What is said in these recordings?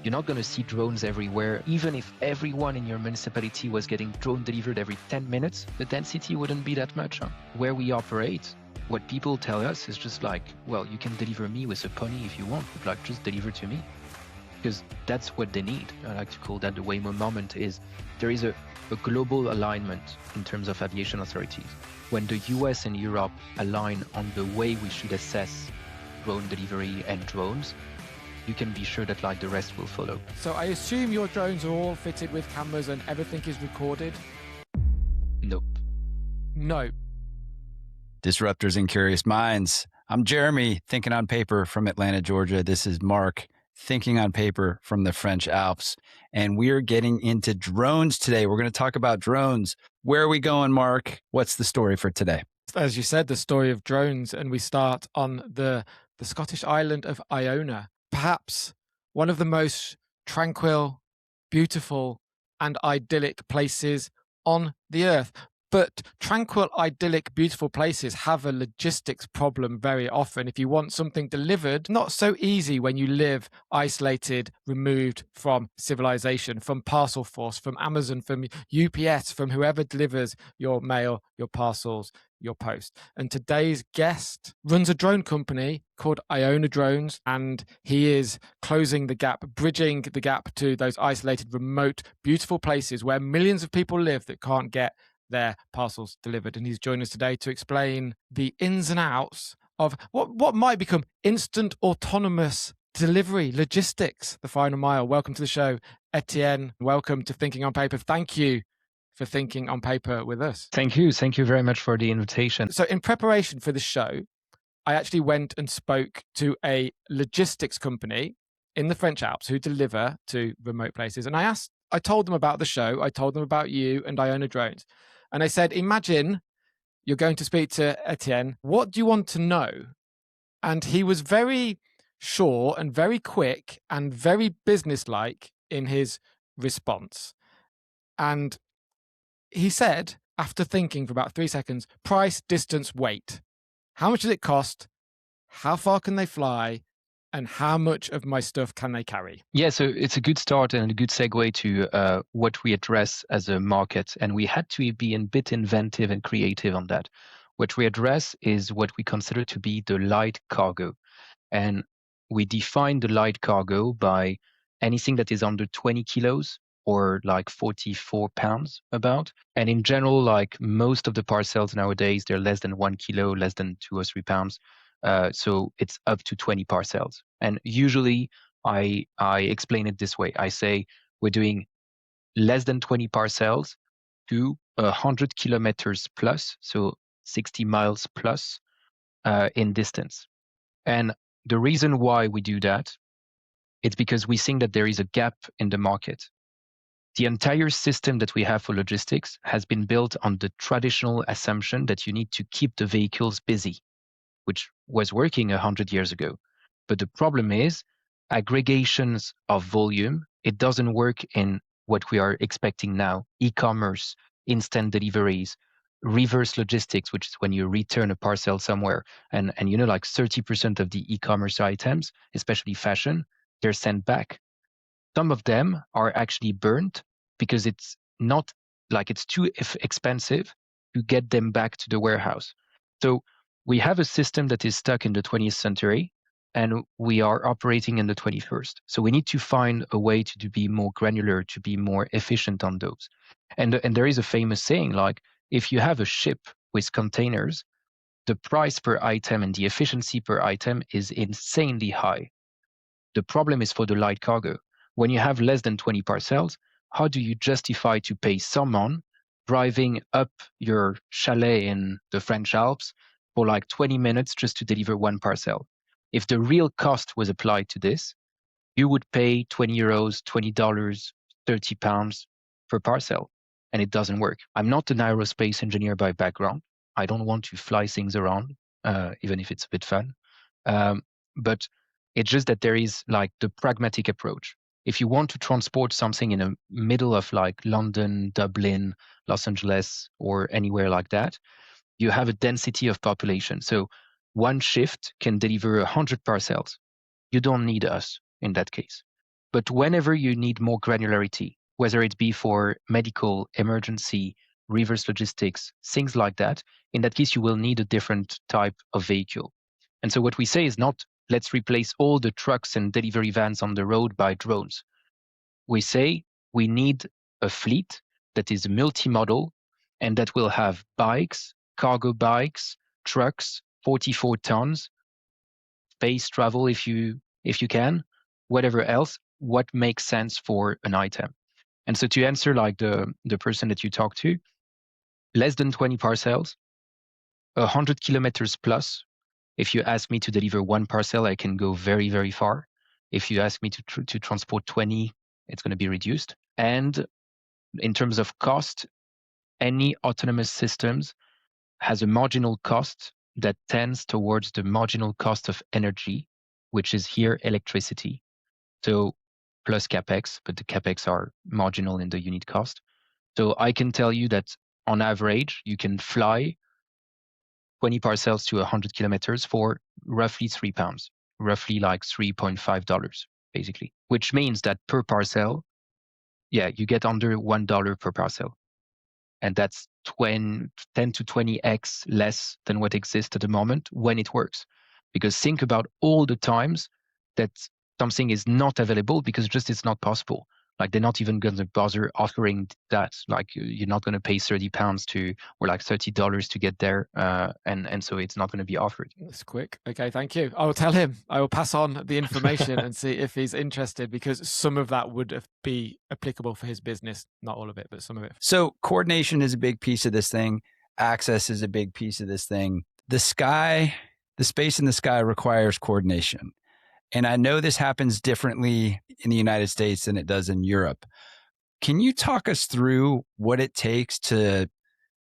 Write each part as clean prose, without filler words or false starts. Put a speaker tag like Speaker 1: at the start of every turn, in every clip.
Speaker 1: You're not going to see drones everywhere. Even if everyone in your municipality was getting drone delivered every 10 minutes, the density wouldn't be that much. Where we operate, what people tell us is just like, well, you can deliver me with a pony if you want, but like just deliver to me. Because that's what they need. I like to call that the Waymo moment. Is there is a global alignment in terms of aviation authorities. When the US and Europe align on the way we should assess drone delivery and drones, you can be sure that like the rest will follow.
Speaker 2: So I assume your drones are all fitted with cameras and everything is recorded?
Speaker 1: Nope.
Speaker 2: No.
Speaker 3: Disruptors and Curious Minds. I'm Jeremy, thinking on paper from Atlanta, Georgia. This is Mark, thinking on paper from the French Alps. And we're getting into drones today. We're going to talk about drones. Where are we going, Mark? What's the story for today?
Speaker 2: As you said, the story of drones, and we start on the Scottish island of Iona. Perhaps one of the most tranquil, beautiful, and idyllic places on the earth. But tranquil, idyllic, beautiful places have a logistics problem very often. If you want something delivered, not so easy when you live isolated, removed from civilization, from Parcel Force, from Amazon, from UPS, from whoever delivers your mail, your parcels, your post. And today's guest runs a drone company called Iona Drones, and he is closing the gap, bridging the gap to those isolated, remote, beautiful places where millions of people live that can't get their parcels delivered. And he's joined us today to explain the ins and outs of what might become instant autonomous delivery logistics, the final mile. Welcome to the show, Etienne. Welcome to Thinking on Paper. Thank you for thinking on paper with us.
Speaker 1: Thank you. Thank you very much for the invitation.
Speaker 2: So in preparation for the show, I actually went and spoke to a logistics company in the French Alps who deliver to remote places. And I told them about the show. I told them about you and Iona Drones. And I said, imagine you're going to speak to Etienne. What do you want to know? And he was very sure and very quick and very businesslike in his response. And he said, after thinking for about 3 seconds, price, distance, weight. How much does it cost? How far can they fly? And how much of my stuff can they carry?
Speaker 1: Yeah, so it's a good start and a good segue to what we address as a market. And we had to be a bit inventive and creative on that. What we address is what we consider to be the light cargo. And we define the light cargo by anything that is under 20 kilos or like 44 pounds about. And in general, like most of the parcels nowadays, they're less than 1 kilo, less than 2 or 3 pounds. So it's up to 20 parcels. And usually I explain it this way. I say we're doing less than 20 parcels to 100 kilometers plus, so 60 miles plus in distance. And the reason why we do that, it's because we think that there is a gap in the market. The entire system that we have for logistics has been built on the traditional assumption that you need to keep the vehicles busy, which was working 100 years ago. But the problem is aggregations of volume. It doesn't work in what we are expecting now. E-commerce, instant deliveries, reverse logistics, which is when you return a parcel somewhere. And you know, like 30% of the e-commerce items, especially fashion, they're sent back. Some of them are actually burnt because it's not like it's too expensive to get them back to the warehouse. So we have a system that is stuck in the 20th century and we are operating in the 21st. So we need to find a way to be more granular, to be more efficient on those. And there is a famous saying, like, if you have a ship with containers, the price per item and the efficiency per item is insanely high. The problem is for the light cargo. When you have less than 20 parcels, how do you justify to pay someone driving up your chalet in the French Alps for like 20 minutes just to deliver one parcel? If the real cost was applied to this, you would pay 20 euros, $20, 30 pounds per parcel, and it doesn't work. I'm not an aerospace engineer by background. I don't want to fly things around, even if it's a bit fun. But it's just that there is like the pragmatic approach. If you want to transport something in the middle of like London, Dublin, Los Angeles, or anywhere like that, you have a density of population. So one shift can deliver 100 parcels. You don't need us in that case. But whenever you need more granularity, whether it be for medical, emergency, reverse logistics, things like that, in that case, you will need a different type of vehicle. And so what we say is not, let's replace all the trucks and delivery vans on the road by drones. We say we need a fleet that is multimodal and that will have bikes, cargo bikes, trucks, 44 tons, space travel if you can, whatever else, what makes sense for an item. And so to answer like the person that you talk to, less than 20 parcels, 100 kilometers plus. If you ask me to deliver one parcel, I can go very, very far. If you ask me to transport 20, it's going to be reduced. And in terms of cost, any autonomous systems has a marginal cost that tends towards the marginal cost of energy, which is here electricity. So plus capex, but the capex are marginal in the unit cost. So I can tell you that on average, you can fly 20 parcels to 100 kilometers for roughly £3, roughly like $3.5, basically, which means that per parcel, yeah, you get under $1 per parcel. And that's 10 to 20x less than what exists at the moment when it works. Because think about all the times that something is not available because just it's not possible. Like they're not even going to bother offering that. Like you're not going to pay £30 or like $30 to get there, and so it's not going to be offered.
Speaker 2: That's quick. Okay, thank you. I will tell him. I will pass on the information and see if he's interested, because some of that would be applicable for his business. Not all of it, but some of it.
Speaker 3: So coordination is a big piece of this thing. Access is a big piece of this thing. The space in the sky requires coordination. And I know this happens differently in the United States than it does in Europe. Can you talk us through what it takes to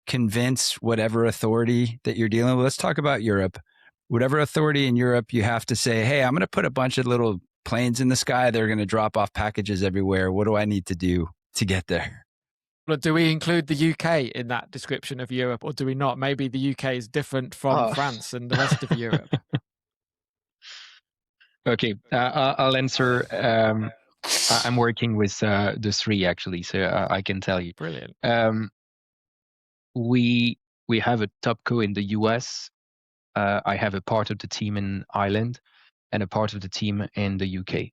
Speaker 3: convince whatever authority that you're dealing with? Let's talk about Europe. Whatever authority in Europe, you have to say, hey, I'm going to put a bunch of little planes in the sky. They're going to drop off packages everywhere. What do I need to do to get there?
Speaker 2: But do we include the UK in that description of Europe, or do we not? Maybe the UK is different from France and the rest of Europe.
Speaker 1: Okay, I'll answer. I'm working with the three actually, so I can tell you.
Speaker 2: Brilliant.
Speaker 1: We have a topco in the US. I have a part of the team in Ireland and a part of the team in the UK.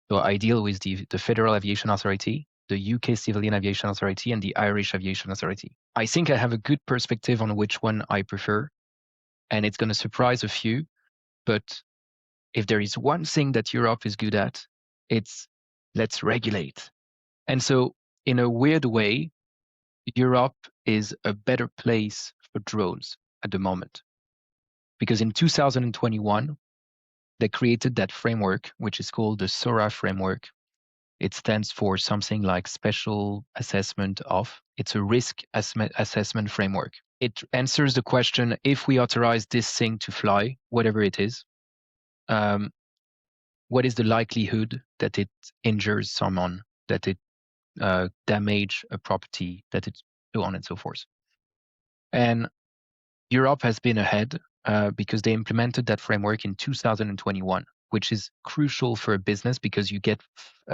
Speaker 1: So I deal with the Federal Aviation Authority, the UK Civilian Aviation Authority, and the Irish Aviation Authority. I think I have a good perspective on which one I prefer, and it's going to surprise a few, but if there is one thing that Europe is good at, it's let's regulate. And so in a weird way, Europe is a better place for drones at the moment. Because in 2021, they created that framework, which is called the SORA framework. It stands for something like Special Assessment of. It's a risk assessment framework. It answers the question, if we authorize this thing to fly, whatever it is, what is the likelihood that it injures someone, that it damage a property, that it so on and so forth. And Europe has been ahead because they implemented that framework in 2021, which is crucial for a business because you get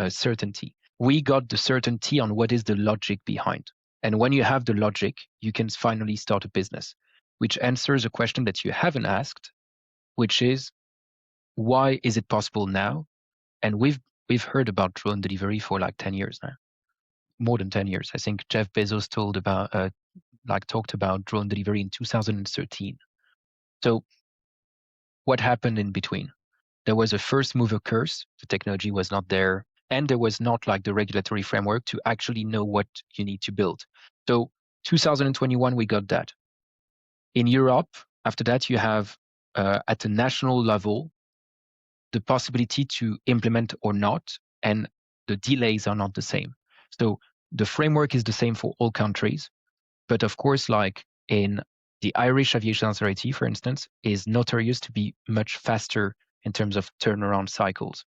Speaker 1: certainty. We got the certainty on what is the logic behind. And when you have the logic, you can finally start a business, which answers a question that you haven't asked, which is, why is it possible now? And we've heard about drone delivery for like 10 years now, more than 10 years. I think Jeff Bezos talked about drone delivery in 2013. So what happened in between? There was a first mover curse. The technology was not there. And there was not like the regulatory framework to actually know what you need to build. So 2021, we got that. In Europe, after that, you have at a national level, the possibility to implement or not, and the delays are not the same. So the framework is the same for all countries. But of course, like in the Irish Aviation Authority, for instance, is notorious to be much faster in terms of turnaround cycles.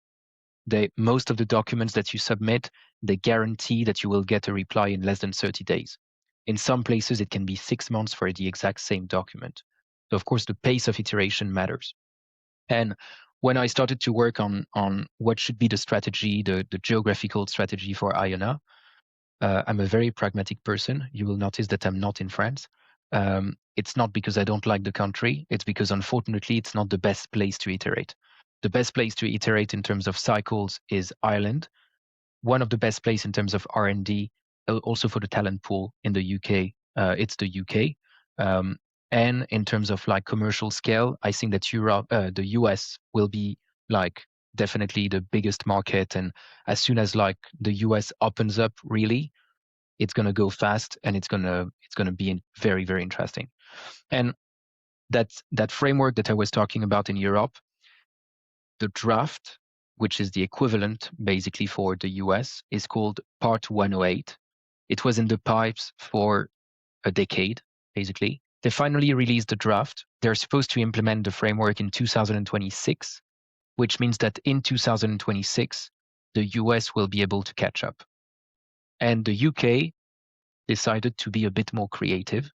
Speaker 1: Most of the documents that you submit, they guarantee that you will get a reply in less than 30 days. In some places, it can be 6 months for the exact same document. So of course, the pace of iteration matters. And when I started to work on what should be the strategy, the geographical strategy for Iona, I'm a very pragmatic person. You will notice that I'm not in France. It's not because I don't like the country. It's because, unfortunately, it's not the best place to iterate. The best place to iterate in terms of cycles is Ireland. One of the best place in terms of R&D, also for the talent pool in the UK, it's the UK. And in terms of like commercial scale, I think that the US will be like definitely the biggest market. And as soon as like the US opens up, really, it's going to go fast, and it's going to be very, very interesting. And that framework that I was talking about in Europe, the draft, which is the equivalent basically for the US, is called Part 108. It was in the pipes for a decade, basically. They finally released the draft. They're supposed to implement the framework in 2026, which means that in 2026, the US will be able to catch up. And the UK decided to be a bit more creative.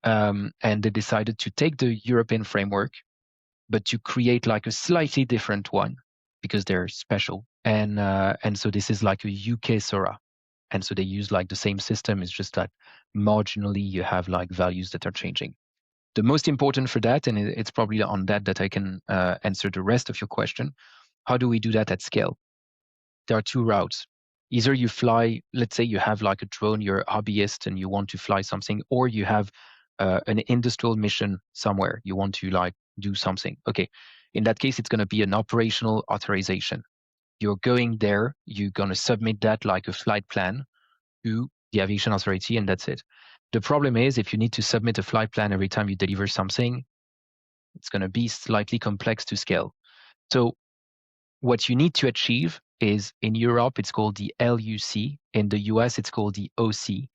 Speaker 1: And they decided to take the European framework, but to create like a slightly different one because they're special. And so this is like a UK SORA. And so they use like the same system. It's just that marginally you have like values that are changing. The most important for that, and it's probably on that I can answer the rest of your question. How do we do that at scale? There are two routes. Either you fly, let's say you have like a drone, you're a hobbyist and you want to fly something, or you have an industrial mission somewhere. You want to like do something. Okay. In that case, it's going to be an operational authorization. You're going there, you're going to submit that like a flight plan to the aviation authority, and that's it. The problem is if you need to submit a flight plan every time you deliver something, it's going to be slightly complex to scale. So what you need to achieve is, in Europe, it's called the LUC. In the US, it's called the OC.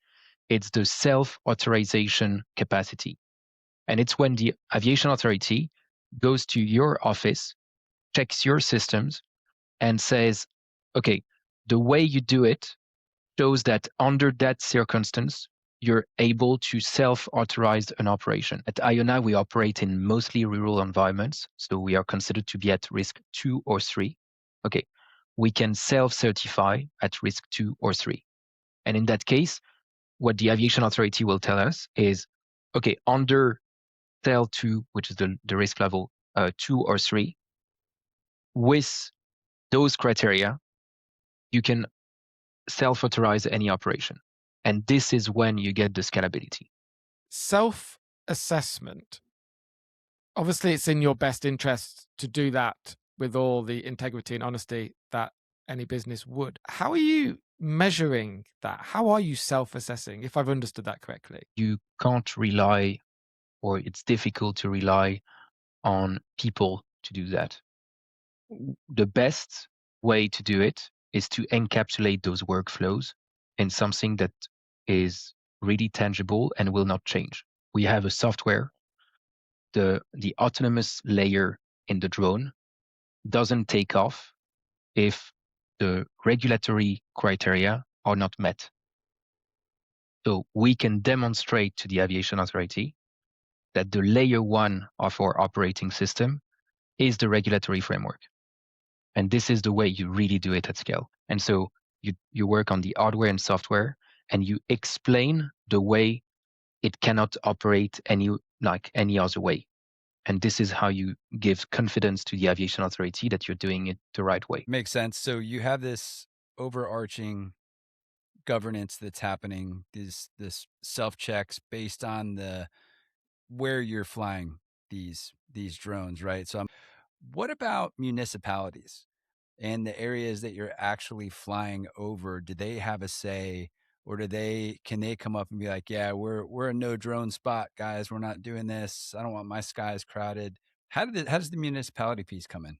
Speaker 1: It's the self-authorization capacity. And it's when the aviation authority goes to your office, checks your systems, and says, okay, the way you do it shows that under that circumstance, you're able to self-authorize an operation. At Iona, we operate in mostly rural environments, so we are considered to be at risk 2 or 3. Okay, we can self-certify at risk 2 or 3. And in that case, what the aviation authority will tell us is, okay, under CEL 2, which is the risk level 2 or 3, with those criteria, you can self-authorize any operation. And this is when you get the scalability.
Speaker 2: Self-assessment. Obviously, it's in your best interest to do that with all the integrity and honesty that any business would. How are you measuring that? How are you self-assessing, if I've understood that correctly?
Speaker 1: You can't rely, or it's difficult to rely on people to do that. The best way to do it is to encapsulate those workflows in something that is really tangible and will not change. We have a software, the autonomous layer in the drone doesn't take off if the regulatory criteria are not met. So we can demonstrate to the aviation authority that the layer 1 of our operating system is the regulatory framework. And this is the way you really do it at scale. And so you work on the hardware and software, and you explain the way it cannot operate any other way. And this is how you give confidence to the aviation authority that you're doing it the right way.
Speaker 3: Makes sense. So you have this overarching governance that's happening, this self-checks based on where you're flying these drones, right? So what about municipalities and the areas that you're actually flying over? Do they have a say, or can they come up and be like, yeah, we're a no drone spot, guys, we're not doing this, I don't want my skies crowded? How does the municipality piece come in?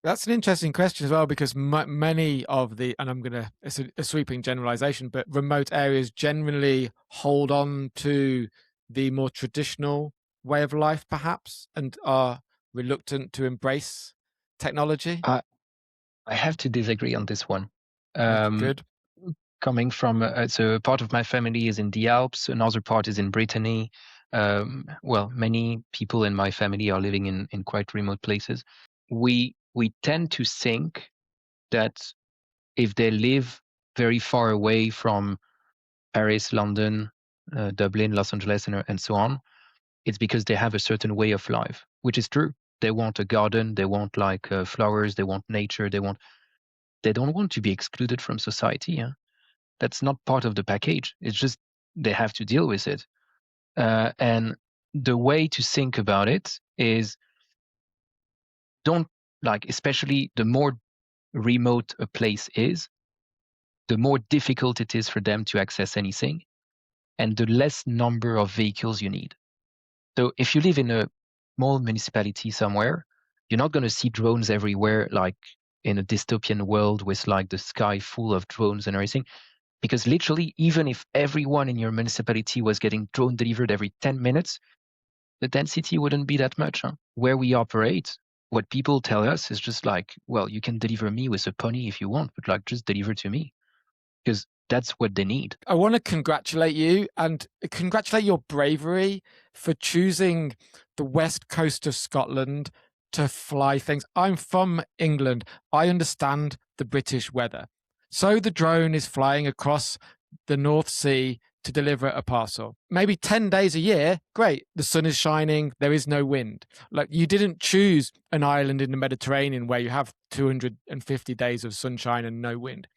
Speaker 2: That's an interesting question as well, because many of and I'm going to, it's a sweeping generalization, but remote areas generally hold on to the more traditional way of life, perhaps, and are reluctant to embrace technology.
Speaker 1: I have to disagree on this one.
Speaker 2: Good.
Speaker 1: Coming from, so part of my family is in the Alps, another part is in Brittany. Well, many people in my family are living in quite remote places. we tend to think that if they live very far away from Paris, London, Dublin, Los Angeles, and so on, it's because they have a certain way of life, which is true. They want a garden, they want like flowers, they want nature, they don't want to be excluded from society. Yeah? That's not part of the package. It's just they have to deal with it. And the way to think about it is don't like, especially the more remote a place is, the more difficult it is for them to access anything, and the less number of vehicles you need. So if you live in a small municipality somewhere, you're not going to see drones everywhere, like in a dystopian world with like the sky full of drones and everything. Because literally, even if everyone in your municipality was getting drone delivered every 10 minutes, the density wouldn't be that much. Huh? Where we operate, what people tell us is just like, well, you can deliver me with a pony if you want, but like just deliver to me. Because that's what they need.
Speaker 2: I want to congratulate you and congratulate your bravery for choosing the west coast of Scotland to fly things. I'm from England. I understand the British weather. So the drone is flying across the North Sea to deliver a parcel. Maybe 10 days a year, great. The sun is shining, there is no wind. Like, you didn't choose an island in the Mediterranean where you have 250 days of sunshine and no wind.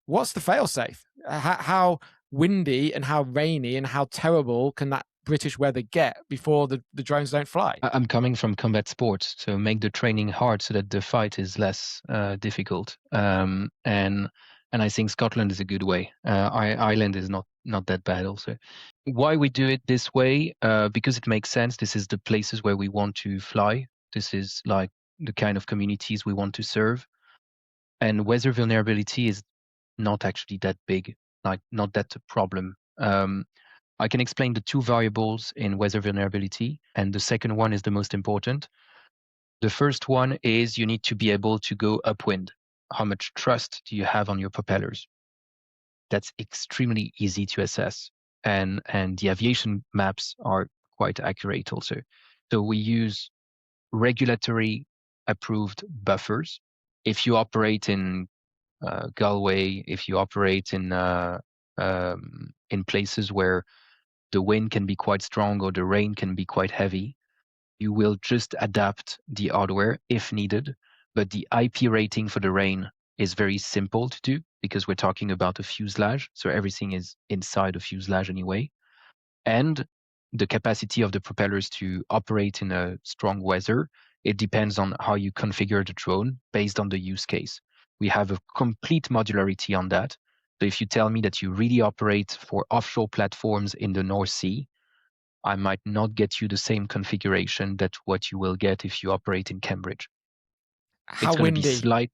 Speaker 2: What's the fail-safe? How windy and how rainy and how terrible can that British weather get before the drones don't fly?
Speaker 1: I'm coming from combat sports, so make the training hard so that the fight is less difficult. And I think Scotland is a good way. Ireland is not that bad also. Why we do it this way? Because it makes sense. This is the places where we want to fly. This is like the kind of communities we want to serve. And weather vulnerability is not actually that big, like not that a problem. I can explain the two variables in weather vulnerability, and the second one is the most important. The first one is you need to be able to go upwind. How much trust do you have on your propellers? That's extremely easy to assess, and the aviation maps are quite accurate also. So we use regulatory approved buffers. If you operate in Galway, if you operate in places where the wind can be quite strong or the rain can be quite heavy, you will just adapt the hardware if needed. But the IP rating for the rain is very simple to do because we're talking about a fuselage. So everything is inside a fuselage anyway. And the capacity of the propellers to operate in a strong weather, it depends on how you configure the drone based on the use case. We have a complete modularity on that. So if you tell me that you really operate for offshore platforms in the North Sea, I might not get you the same configuration that what you will get if you operate in Cambridge.
Speaker 2: How
Speaker 1: It's going to be
Speaker 2: windy?
Speaker 1: slight.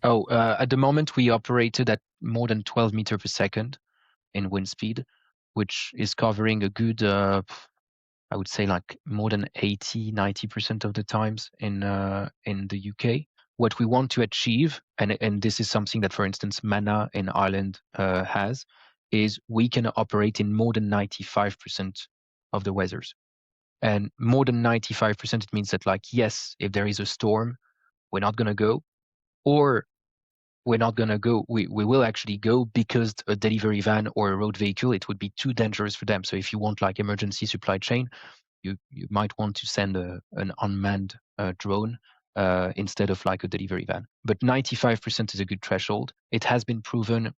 Speaker 1: Oh, at the moment we operated at more than 12 meters per second in wind speed, which is covering a good, I would say like more than 80-90% of the times in the UK. What we want to achieve, and this is something that, for instance, Mana in Ireland has, is we can operate in more than 95% of the weathers. And more than 95%, it means that like, yes, if there is a storm, we're not going to go, or we're not going to go. We will actually go because a delivery van or a road vehicle, it would be too dangerous for them. So if you want like emergency supply chain, you might want to send an unmanned drone instead of like a delivery van. But 95% is a good threshold. It has been proven.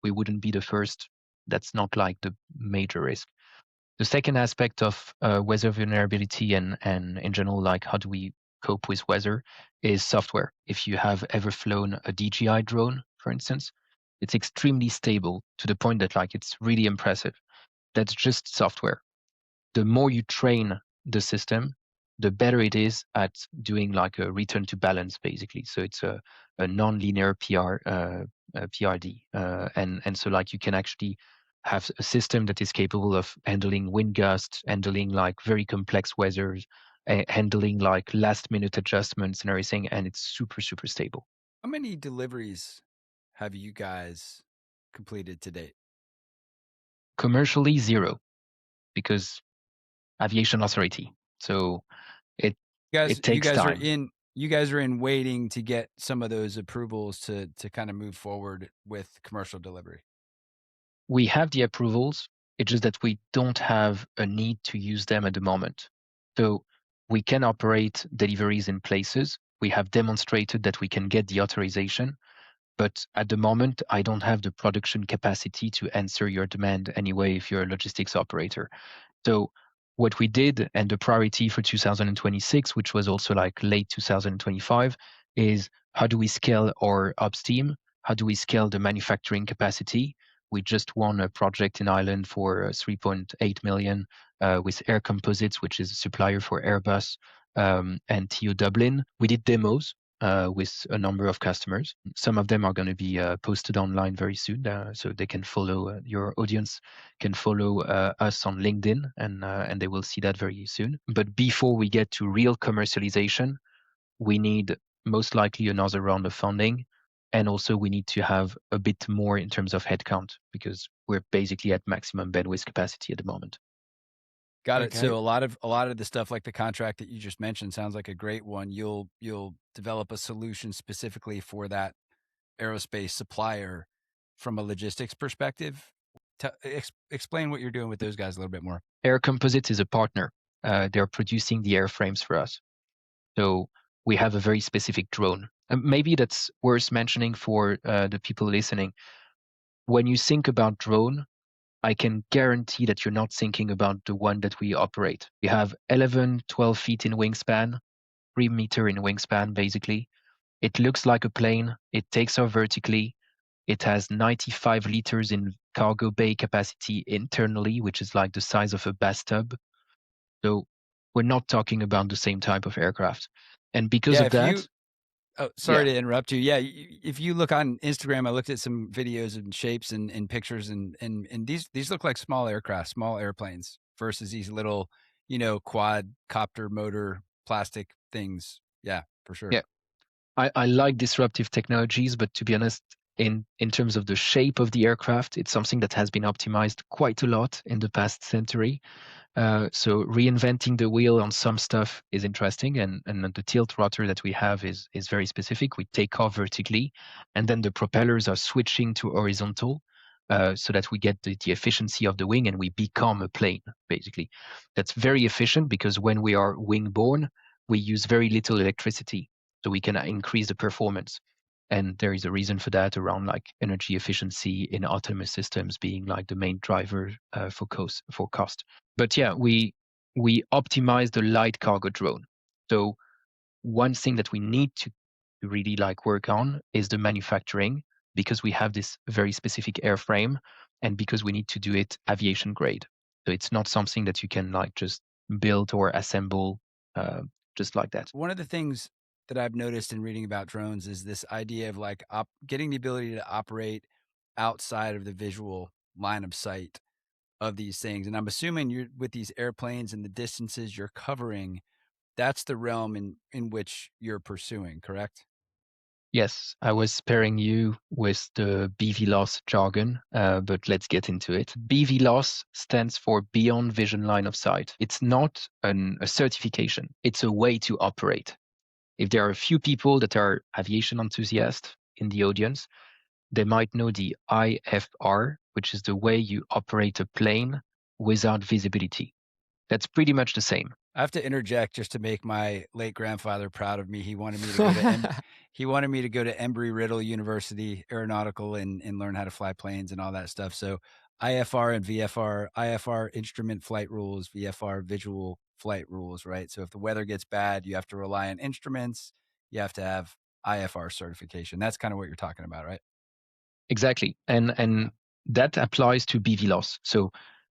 Speaker 1: We wouldn't be the first. That's not like the major risk. The second aspect of weather vulnerability and in general, like how do we cope with weather, is software. If you have ever flown a DJI drone, for instance, it's extremely stable to the point that like it's really impressive. That's just software. The more you train the system, the better it is at doing like a return to balance, basically. So it's a non-linear PRD, and so like you can actually have a system that is capable of handling wind gusts, handling like very complex weathers, handling like last-minute adjustments and everything, and it's super stable.
Speaker 3: How many deliveries have you guys completed to date?
Speaker 1: Commercially, 0, because aviation authority. So It takes time.
Speaker 3: You guys are in waiting to get some of those approvals to kind of move forward with commercial delivery.
Speaker 1: We have the approvals. It's just that we don't have a need to use them at the moment. So we can operate deliveries in places. We have demonstrated that we can get the authorization, but at the moment, I don't have the production capacity to answer your demand anyway if you're a logistics operator. So what we did, and the priority for 2026, which was also like late 2025, is how do we scale our ops team? How do we scale the manufacturing capacity? We just won a project in Ireland for 3.8 million with Air Composites, which is a supplier for Airbus, and TU Dublin. We did demos with a number of customers. Some of them are going to be posted online very soon, so they can follow, your audience can follow us on LinkedIn, and they will see that very soon. But before we get to real commercialization, we need most likely another round of funding, and also we need to have a bit more in terms of headcount because we're basically at maximum bandwidth capacity at the moment.
Speaker 3: Got it.
Speaker 2: Okay.
Speaker 3: So a lot of the stuff like the contract that you just mentioned sounds like a great one. You'll develop a solution specifically for that aerospace supplier from a logistics perspective. Explain what you're doing with those guys a little bit more.
Speaker 1: Air Composites is a partner. They're producing the airframes for us. So we have a very specific drone. Maybe that's worth mentioning for the people listening. When you think about drone, I can guarantee that you're not thinking about the one that we operate. We have 11, 12 feet in wingspan, 3 meter in wingspan, basically. It looks like a plane. It takes off vertically. It has 95 liters in cargo bay capacity internally, which is like the size of a bathtub. So we're not talking about the same type of aircraft. And because of that,
Speaker 3: sorry to interrupt you. Yeah, if you look on Instagram, I looked at some videos and shapes and pictures, and these look like small aircraft, small airplanes versus these little, quadcopter motor plastic things. Yeah, for sure.
Speaker 1: Yeah, I like disruptive technologies, but to be honest, in terms of the shape of the aircraft, it's something that has been optimized quite a lot in the past century. So reinventing the wheel on some stuff is interesting, and the tilt rotor that we have is very specific. We take off vertically, and then the propellers are switching to horizontal, so that we get the efficiency of the wing and we become a plane, basically. That's very efficient because when we are wing-borne, we use very little electricity, so we can increase the performance. And there is a reason for that around like energy efficiency in autonomous systems being like the main driver for cost. But yeah, we optimize the light cargo drone. So one thing that we need to really like work on is the manufacturing, because we have this very specific airframe and because we need to do it aviation grade. So it's not something that you can like just build or assemble just like that.
Speaker 3: One of the things that I've noticed in reading about drones is this idea of like getting the ability to operate outside of the visual line of sight of these things. And I'm assuming you're with these airplanes and the distances you're covering, that's the realm in which you're pursuing, correct?
Speaker 1: Yes, I was sparing you with the BVLOS jargon, but let's get into it. BVLOS stands for Beyond Vision Line of Sight. It's not a certification. It's a way to operate. If there are a few people that are aviation enthusiasts in the audience, they might know the IFR, which is the way you operate a plane without visibility. That's pretty much the same.
Speaker 3: I have to interject just to make my late grandfather proud of me. He wanted me to go to he wanted me to go to Embry-Riddle University Aeronautical and learn how to fly planes and all that stuff. So IFR and VFR, IFR instrument flight rules, VFR visual flight rules, right? So if the weather gets bad, you have to rely on instruments. You have to have IFR certification. That's kind of what you're talking about, right?
Speaker 1: Exactly. And that applies to BVLOS. So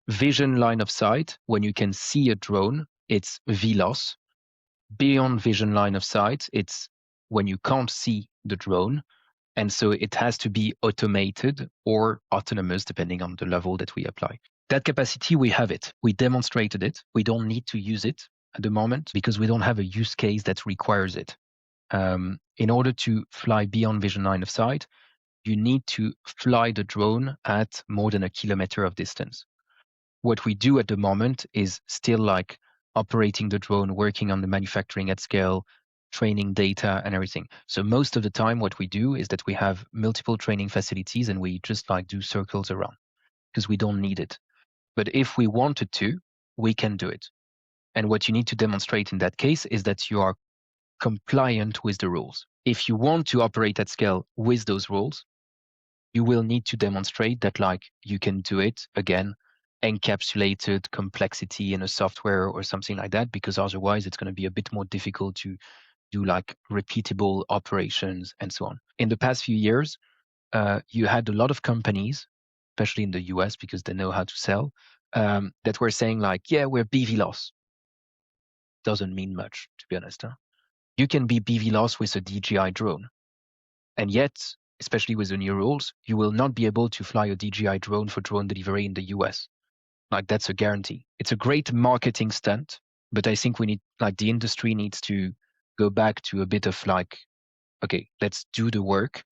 Speaker 1: vision line of sight, when you can see a drone, it's VLOS. Beyond vision line of sight, it's when you can't see the drone. And so it has to be automated or autonomous, depending on the level that we apply. That capacity, we have it. We demonstrated it. We don't need to use it at the moment because we don't have a use case that requires it. In order to fly beyond vision line of sight, you need to fly the drone at more than 1 kilometer of distance. What we do at the moment is still like operating the drone, working on the manufacturing at scale, training data and everything. So most of the time what we do is that we have multiple training facilities and we just like do circles around because we don't need it. But if we wanted to, we can do it. And what you need to demonstrate in that case is that you are compliant with the rules. If you want to operate at scale with those rules, you will need to demonstrate that like you can do it again, encapsulated complexity in a software or something like that, because otherwise it's going to be a bit more difficult to do like repeatable operations and so on. In the past few years, you had a lot of companies, especially in the US because they know how to sell, that were saying like, yeah, we're BVLOS. Doesn't mean much, to be honest. Huh? You can be BVLOS with a DJI drone. And yet, especially with the new rules, you will not be able to fly a DJI drone for drone delivery in the US. Like that's a guarantee. It's a great marketing stunt, but I think we need, like the industry needs to go back to a bit of like, okay, let's do the work.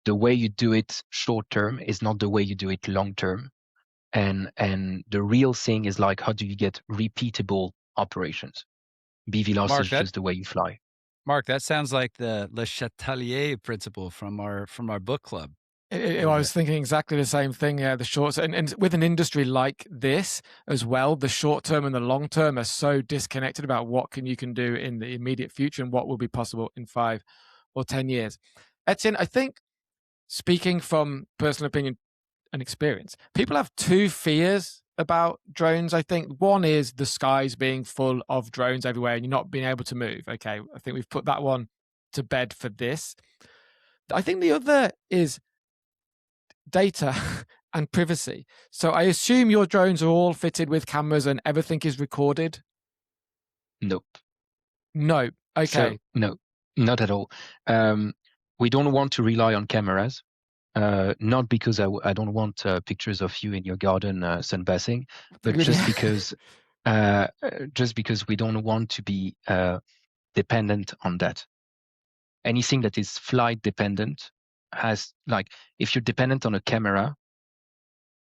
Speaker 1: The way you do it short term is not the way you do it long term. And the real thing is like, how do you get repeatable operations? BVLOS is just the way you fly.
Speaker 3: Mark, that sounds like the Le Chatelier principle from our book club.
Speaker 2: I was thinking exactly the same thing. Yeah, the short and with an industry like this as well, the short term and the long term are so disconnected about what you can do in the immediate future and what will be possible in 5 or 10 years. Etienne, I think, speaking from personal opinion and experience, people have two fears about drones. I think one is the skies being full of drones everywhere and you're not being able to move. Okay, I think we've put that one to bed for this. I think the other is data and privacy. So I assume your drones are all fitted with cameras and everything is recorded?
Speaker 1: Nope.
Speaker 2: No. Okay.
Speaker 1: So, no, not at all. We don't want to rely on cameras. Not because I don't want pictures of you in your garden sunbathing, but just because we don't want to be dependent on that. Anything that is flight dependent has, like, if you're dependent on a camera,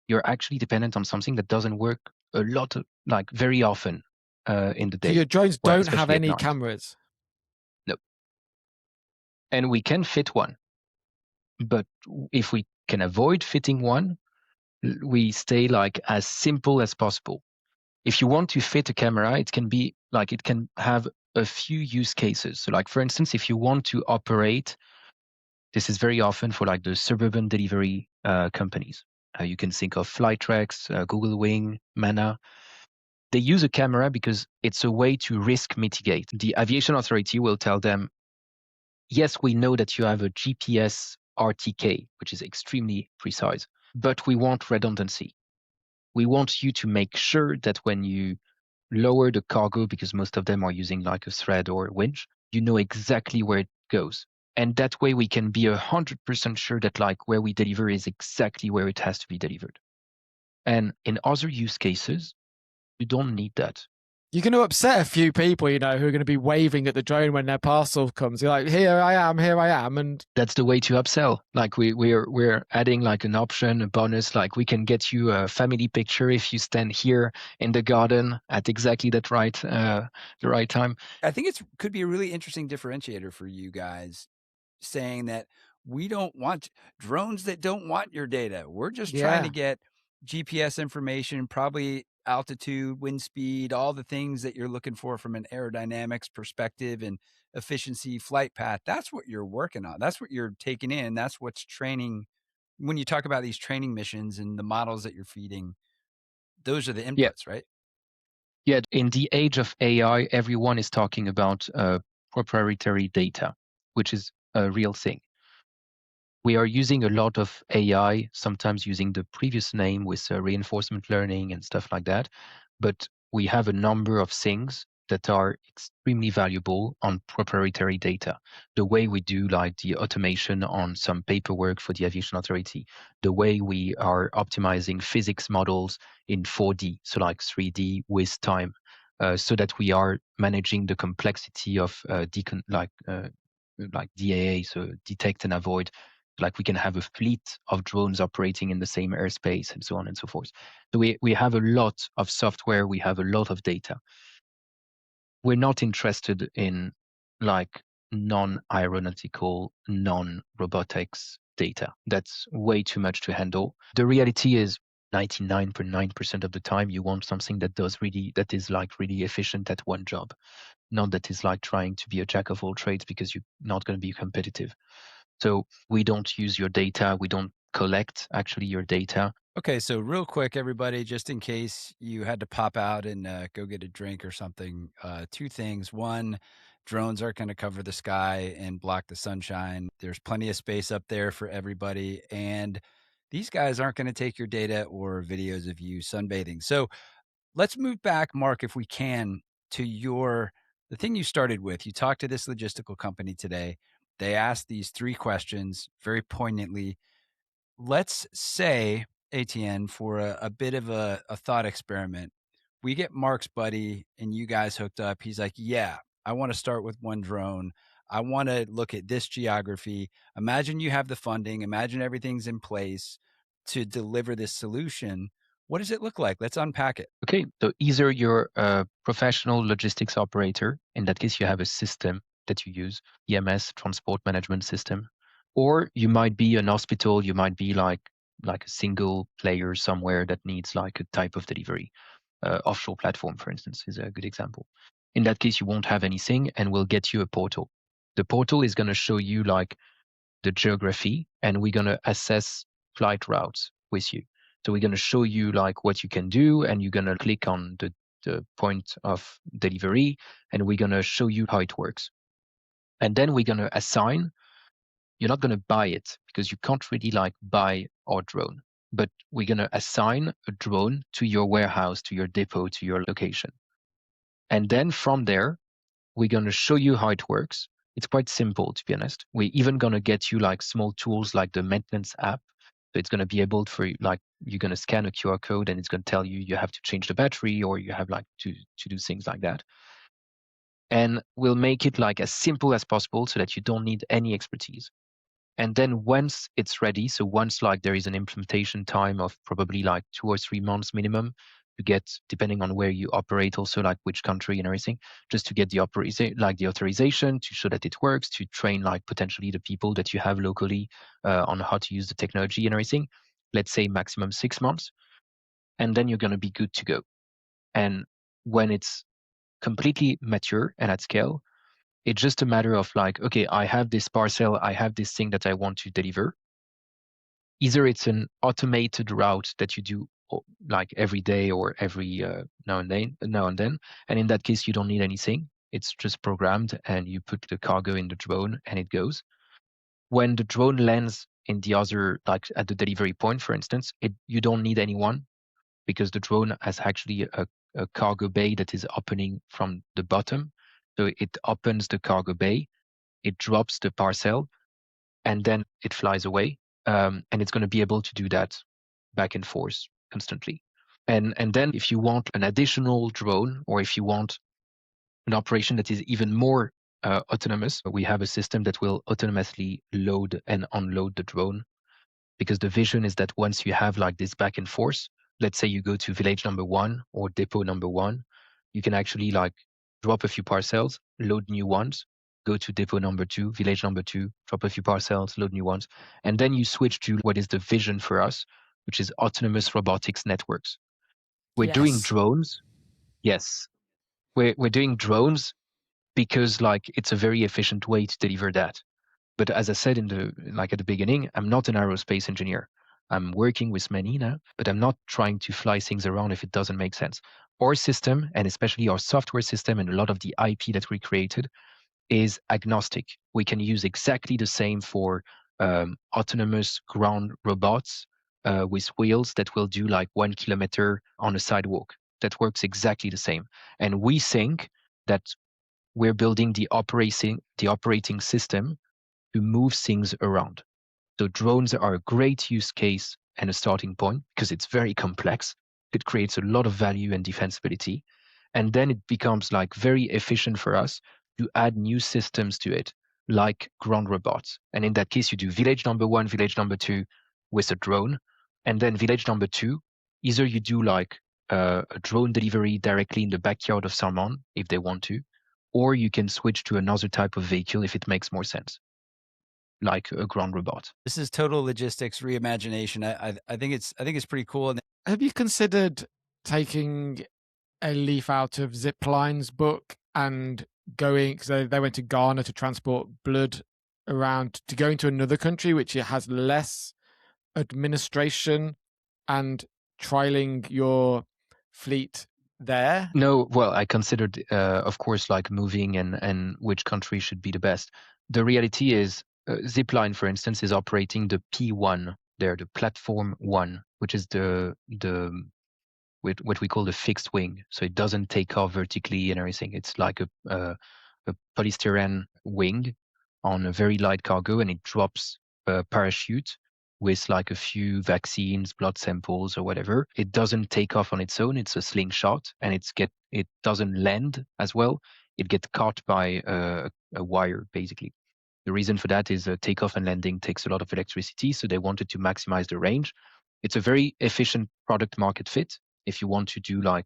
Speaker 1: you're actually dependent on something that doesn't work a lot, like very often in the day.
Speaker 2: So your drones don't have
Speaker 1: especially at
Speaker 2: any
Speaker 1: night.
Speaker 2: cameras?
Speaker 1: No. And we can fit one. But if we can avoid fitting one, we stay like as simple as possible. If you want to fit a camera, it can be like, it can have a few use cases. So like, for instance, if you want to operate, this is very often for like the suburban delivery companies. You can think of Flytrex, Google Wing, Mana. They use a camera because it's a way to risk mitigate. The aviation authority will tell them, yes, we know that you have a GPS RTK, which is extremely precise, but we want redundancy. We want you to make sure that when you lower the cargo, because most of them are using like a thread or a winch, you know exactly where it goes. And that way we can be 100% sure that like where we deliver is exactly where it has to be delivered. And in other use cases, you don't need that.
Speaker 2: You're going to upset a few people, who are going to be waving at the drone when their parcel comes. You're like, here I am. And
Speaker 1: that's the way to upsell. Like we're adding like an option, a bonus, like we can get you a family picture if you stand here in the garden at exactly the right time.
Speaker 3: I think it could be a really interesting differentiator for you guys, saying that we don't want drones that don't want your data. We're just trying to get GPS information, probably altitude, wind speed, all the things that you're looking for from an aerodynamics perspective and efficiency, flight path. That's what you're working on. That's what you're taking in. That's what's training. When you talk about these training missions and the models that you're feeding, those are the inputs, right?
Speaker 1: Yeah, in the age of AI, everyone is talking about proprietary data, which is a real thing. We are using a lot of AI, sometimes using the previous name with reinforcement learning and stuff like that. But we have a number of things that are extremely valuable on proprietary data. The way we do like the automation on some paperwork for the aviation authority, the way we are optimizing physics models in 4D, so like 3D with time, so that we are managing the complexity of like DAA, so detect and avoid. Like we can have a fleet of drones operating in the same airspace and so on and so forth. So we have a lot of software, we have a lot of data. we're not interested in like non-aeronautical, non-robotics data. That's way too much to handle. The reality is 99.9% of the time you want something that is like really efficient at one job, not that is like trying to be a jack of all trades because you're not going to be competitive. So we don't use your data. We don't collect actually your data.
Speaker 3: Okay, so real quick, everybody, just in case you had to pop out and go get a drink or something, two things. One, drones aren't going to cover the sky and block the sunshine. There's plenty of space up there for everybody. And these guys aren't going to take your data or videos of you sunbathing. So let's move back, Mark, if we can, to the thing you started with. You talked to this logistical company today. They asked these three questions very poignantly. Let's say, Etienne, for a bit of a thought experiment, we get Mark's buddy and you guys hooked up. He's like, yeah, I want to start with one drone. I want to look at this geography. Imagine you have the funding. Imagine everything's in place to deliver this solution. What does it look like? Let's unpack it.
Speaker 1: Okay, so either you're a professional logistics operator, in that case you have a system that you use, EMS, transport management system, or you might be an hospital, you might be like a single player somewhere that needs like a type of delivery. Offshore platform, for instance, is a good example. In that case, you won't have anything and we'll get you a portal. The portal is going to show you like the geography and we're going to assess flight routes with you. So we're going to show you like what you can do and you're going to click on the point of delivery and we're going to show you how it works. And then we're going to assign, you're not going to buy it because you can't really like buy our drone, but we're going to assign a drone to your warehouse, to your depot, to your location. And then from there, we're going to show you how it works. It's quite simple, to be honest. We're even going to get you like small tools like the maintenance app. So it's going to be able for like, you're going to scan a QR code and it's going to tell you have to change the battery or you have like to do things like that. And we'll make it like as simple as possible so that you don't need any expertise. And then once it's ready, so once like there is an implementation time of probably like 2 or 3 months minimum to get, depending on where you operate, also like which country and everything, just to get the authorization to show that it works, to train like potentially the people that you have locally on how to use the technology and everything. Let's say maximum 6 months, and then you're going to be good to go. And when it's completely mature and at scale, it's just a matter of like, okay, I have this parcel, I have this thing that I want to deliver. Either it's an automated route that you do like every day or every now and then, and in that case you don't need anything. It's just programmed, and you put the cargo in the drone, and it goes. When the drone lands in the other, like at the delivery point, for instance, you don't need anyone because the drone has actually a cargo bay that is opening from the bottom. So it opens the cargo bay, it drops the parcel, and then it flies away. And it's going to be able to do that back and forth constantly. And then if you want an additional drone, or if you want an operation that is even more autonomous, we have a system that will autonomously load and unload the drone. Because the vision is that once you have like this back and forth, let's say you go to village number 1 or depot number 1, you can actually like drop a few parcels, load new ones, go to depot number 2, village number 2, drop a few parcels, load new ones, and then you switch to what is the vision for us, which is autonomous robotics networks. We're doing drones. Yes, we're doing drones because like it's a very efficient way to deliver that. But as I said at the beginning, I'm not an aerospace engineer. I'm working with many now, but I'm not trying to fly things around if it doesn't make sense. Our system, and especially our software system and a lot of the IP that we created, is agnostic. We can use exactly the same for autonomous ground robots with wheels that will do like 1 kilometer on a sidewalk. That works exactly the same. And we think that we're building the operating system to move things around. So drones are a great use case and a starting point because it's very complex. It creates a lot of value and defensibility. And then it becomes like very efficient for us to add new systems to it, like ground robots. And in that case, you do village number 1, village number 2 with a drone. And then village number 2, either you do like a drone delivery directly in the backyard of someone if they want to, or you can switch to another type of vehicle if it makes more sense, like a ground robot.
Speaker 3: This is total logistics reimagination. I think it's pretty cool.
Speaker 2: Have you considered taking a leaf out of Zipline's book and going, because they went to Ghana to transport blood around, to go into another country which it has less administration, and trialing your fleet there?
Speaker 1: No, well, I considered, of course, like moving and which country should be the best. The reality is, Zipline, for instance, is operating the P1 there, the platform 1, which is the what we call the fixed wing. So it doesn't take off vertically and everything. It's like a polystyrene wing on a very light cargo, and it drops a parachute with like a few vaccines, blood samples, or whatever. It doesn't take off on its own. It's a slingshot, and it doesn't land as well. It gets caught by a wire, basically. The reason for that is takeoff and landing takes a lot of electricity, so they wanted to maximize the range. It's a very efficient product market fit if you want to do like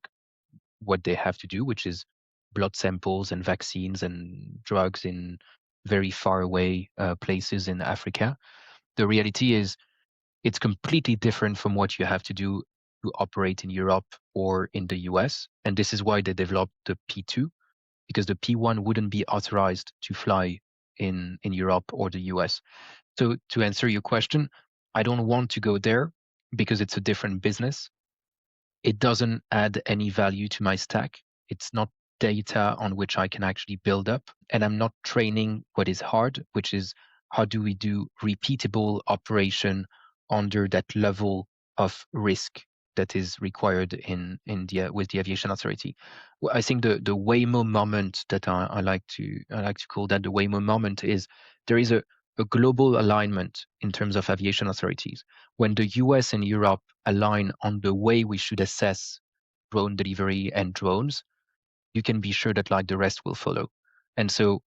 Speaker 1: what they have to do, which is blood samples and vaccines and drugs in very far away places in Africa. The reality is it's completely different from what you have to do to operate in Europe or in the US. And this is why they developed the P2, because the P1 wouldn't be authorized to fly in Europe or the US. So to answer your question, I don't want to go there because it's a different business. It doesn't add any value to my stack. It's not data on which I can actually build up. And I'm not training what is hard, which is how do we do repeatable operation under that level of risk that is required with the aviation authority. Well, I think the Waymo moment that I like to call that the Waymo moment is there is a global alignment in terms of aviation authorities. When the US and Europe align on the way we should assess drone delivery and drones, you can be sure that like the rest will follow. And so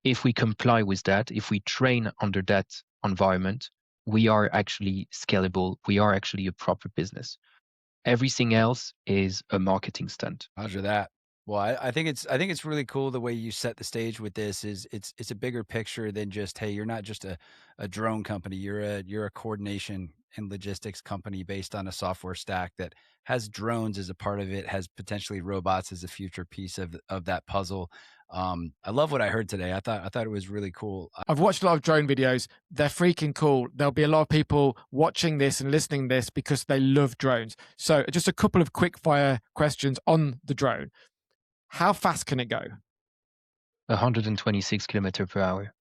Speaker 1: if we comply with that, if we train under that environment, we are actually scalable. We are actually a proper business. Everything else is a marketing stunt.
Speaker 3: Roger that. Well, I think it's really cool the way you set the stage with this. Is it's a bigger picture than just, hey, you're not just a drone company. You're a coordination and logistics company based on a software stack that has drones as a part of it, has potentially robots as a future piece of that puzzle. I love what I heard today. I thought it was really cool.
Speaker 2: I've watched a lot of drone videos. They're freaking cool. There'll be a lot of people watching this and listening to this because they love drones. So just a couple of quick fire questions on the drone. How fast can it go?
Speaker 1: 126 kilometers per hour.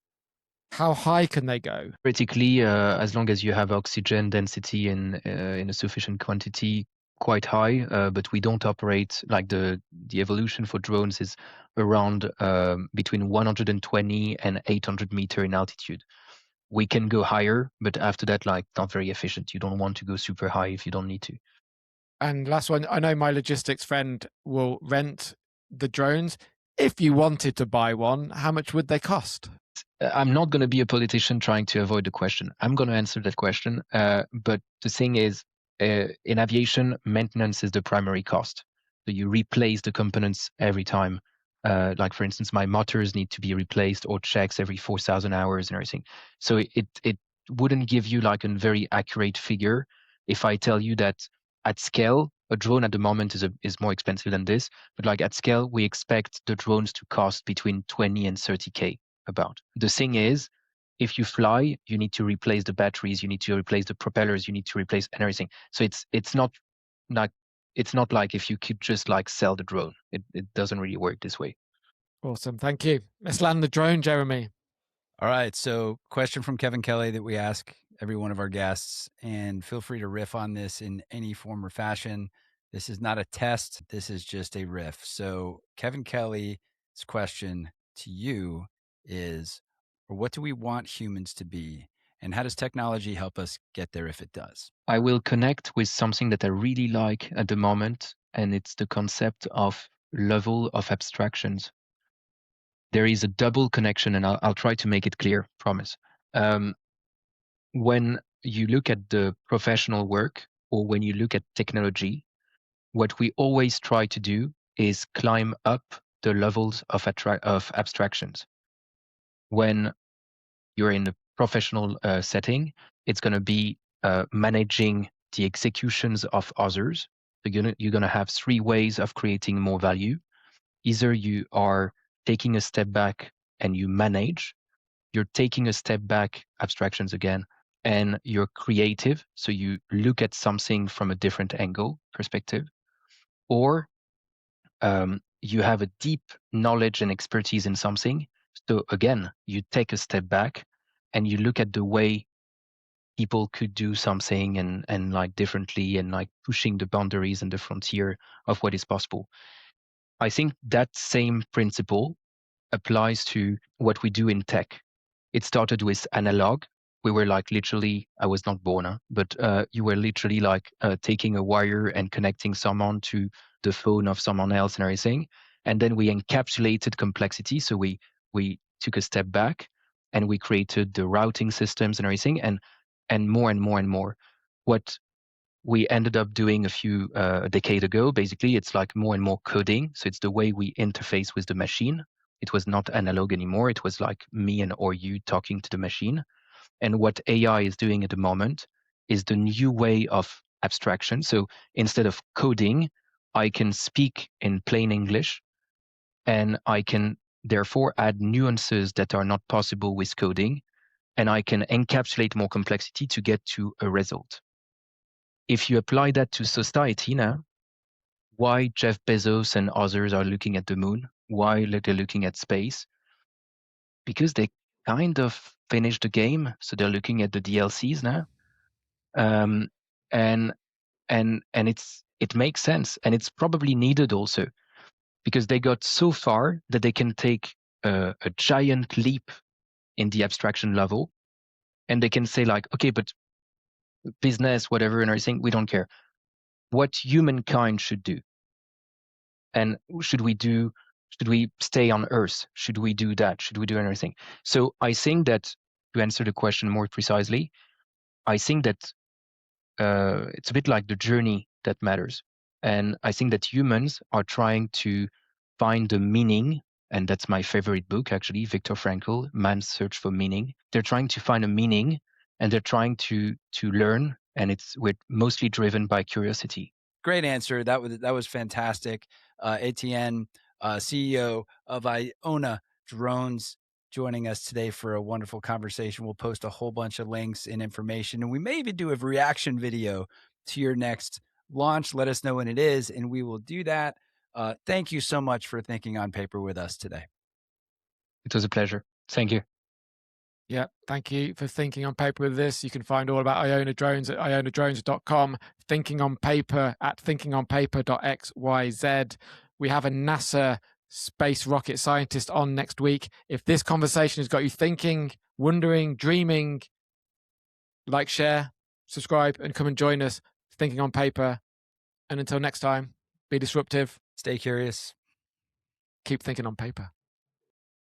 Speaker 2: How high can they go?
Speaker 1: Critically, as long as you have oxygen density in a sufficient quantity, quite high. But we don't operate like the evolution for drones is around between 120 and 800 meter in altitude. We can go higher, but after that, like not very efficient. You don't want to go super high if you don't need to.
Speaker 2: And last one, I know my logistics friend will rent the drones. If you wanted to buy one, how much would they cost?
Speaker 1: I'm not going to be a politician trying to avoid the question. I'm going to answer that question. But the thing is, in aviation, maintenance is the primary cost. So you replace the components every time. Like for instance, my motors need to be replaced or checks every 4,000 hours and everything. So it wouldn't give you like a very accurate figure if I tell you that at scale, a drone at the moment is more expensive than this. But like at scale, we expect the drones to cost between 20 and 30K. About. The thing is, if you fly, you need to replace the batteries, you need to replace the propellers, you need to replace everything. So it's not like if you could just like sell the drone. It doesn't really work this way.
Speaker 2: Awesome. Thank you. Let's land the drone, Jeremy.
Speaker 3: All right. So question from Kevin Kelly that we ask every one of our guests, and feel free to riff on this in any form or fashion. This is not a test. This is just a riff. So Kevin Kelly's question to you is, what do we want humans to be? And how does technology help us get there if it does?
Speaker 1: I will connect with something that I really like at the moment, and it's the concept of level of abstractions. There is a double connection, and I'll try to make it clear, promise. When you look at the professional work or when you look at technology, what we always try to do is climb up the levels of abstractions. When you're in a professional setting, it's going to be managing the executions of others. So you're going to have three ways of creating more value. Either you are taking a step back and you manage, you're taking a step back, abstractions again, and you're creative. So you look at something from a different angle, perspective, or you have a deep knowledge and expertise in something. So again, you take a step back and you look at the way people could do something and like differently and like pushing the boundaries and the frontier of what is possible. I think that same principle applies to what we do in tech. It started with analog. We were like literally, I was not born, but you were literally like taking a wire and connecting someone to the phone of someone else and everything. And then we encapsulated complexity. So we took a step back and we created the routing systems and everything and more and more and more. What we ended up doing a decade ago, basically, it's like more and more coding. So it's the way we interface with the machine. It was not analog anymore. It was like me or you talking to the machine. And what AI is doing at the moment is the new way of abstraction. So instead of coding, I can speak in plain English, and I can therefore add nuances that are not possible with coding, and I can encapsulate more complexity to get to a result. If you apply that to society now, why Jeff Bezos and others are looking at the moon, why they're looking at space, because they kind of finished the game, so they're looking at the DLCs now, and it makes sense, and it's probably needed also, because they got so far that they can take a giant leap in the abstraction level, and they can say like, okay, but business, whatever, and everything, we don't care. What humankind should do, and should we stay on Earth? Should we do that? Should we do anything? So I think that, to answer the question more precisely, I think that it's a bit like the journey that matters. And I think that humans are trying to find the meaning, and that's my favorite book, actually, Viktor Frankl, Man's Search for Meaning. They're trying to find a meaning, and they're trying to learn, and we're mostly driven by curiosity.
Speaker 3: Great answer. That was fantastic. Etienne, CEO of Iona Drones, joining us today for a wonderful conversation. We'll post a whole bunch of links and information, and we may even do a reaction video to your next launch. Let us know when it is, and we will do that. Thank you so much for thinking on paper with us today.
Speaker 1: It was a pleasure. Thank you.
Speaker 2: Yeah, thank you for thinking on paper with this. You can find all about Iona Drones at ionadrones.com, thinking on paper at thinkingonpaper.xyz. We have a NASA space rocket scientist on next week. If this conversation has got you thinking, wondering, dreaming, like, share, subscribe, and come and join us. Thinking on Paper. And until next time, be disruptive.
Speaker 3: Stay curious.
Speaker 2: Keep thinking on paper.